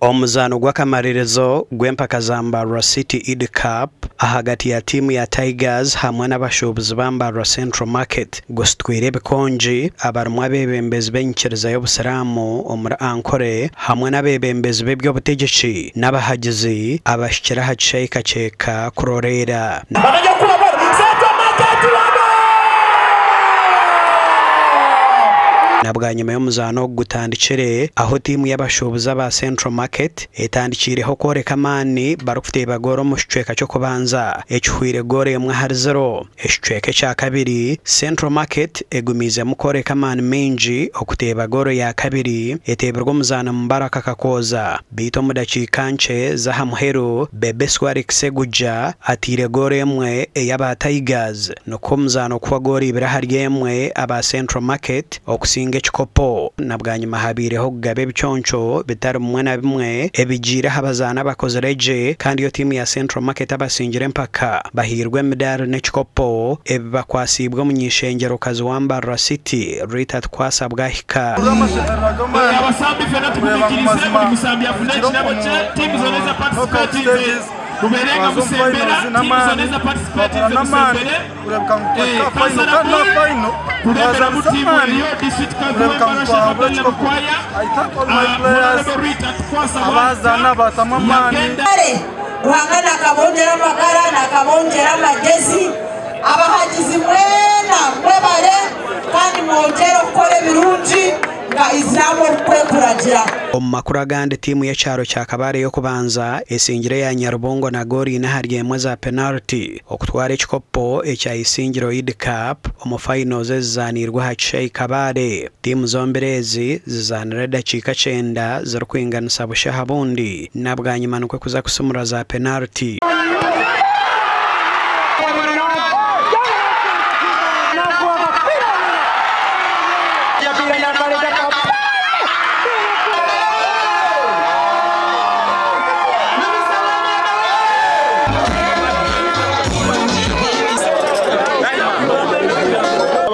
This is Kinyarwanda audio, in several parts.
Omuzano gw'akamalirizo gw'empaka za Mbarara City Eid Cup ahagati ya timu ya Tigers hamwe n'abashubuzi ba Mbarara Central Market gusitwire ebikonji abarimu abebembezi b'enyikiriza y'Obusiramu omuri Ankole hamwe n'abebembezi b'eby'obutegetsi n'abahagizi abashikira aha kisheka kuroreera nabwa nyuma y'omuzano gutandikire aho timu y'abashubuzi ba Central Market etandikireho koreka amani barukuteba goro mu kicweka cyo kubanza ekihwire gore emwe hari 0 ekicweka cya kabiri Central Market egumize mu koreka amani menji okuteba goro ya kabiri eteberwa omuzano Mubaraka Kakoza bito mu dakika nce za hamuhero Bebe Swari Kiseguja atire gore emwe eyaba Tigers nuko omuzano kuwa gore ibira hari emwe aba Central Market okusinga ekikopo nabwa nyuma habireho kugabe biconco bitari mwe na bimwe ebijira habazana bakozereje kandi yo timu ya Central Market abasingire mpaka bahirwe medal n'ekikopo ebibakwasibwa mu nyishengero kazi wa Mbarara City Rita twasabwa hika abasambi fena tumikirize mu musambi afune kinabo cye timu zoneza participative kuberenga musembera timu zoneza participative musembere kurebera mu timu yo district kazi Abdalla Bukwaya Rita twasabwa abazana batamamani uhangana kabongera amagara na kabongera amagezi abahagizi mwena mwebare kandi mwongera ukore birungi nga izamo kwekuragira omakuru agandi timu y'ekyaro kya Kabare yo kubanza esingire ya Nyarubongo na gori na hari emwe za penalty okutwara ekikopo ekya isingiro Eid Cup omu finals zizanirwa ha Kabare timu zomberezi zizanira dakika 9 zirkwinganisa bushaha bundi nabwa nyuma nukwe kuza kusumura za penalty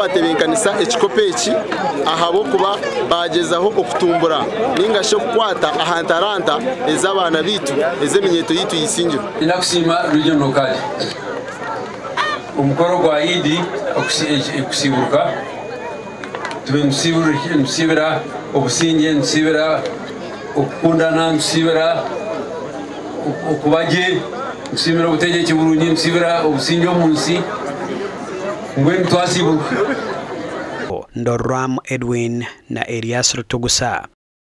batebenkanisa ekikopo eki ahabo kuba bagezaho okutumbura ningasho kukwata ahantaranta ez'abana bitu ez'eminyeto yitu yisingiro inakusima region local umukoro gwa Eid okusibuka tube musibira obusinge musibira okukundana musibira okubaje musibira obutegetsi burungi musibira obusinge omunsi ngwen twasibuka Ndoram Edwin na Elias Rutugusa.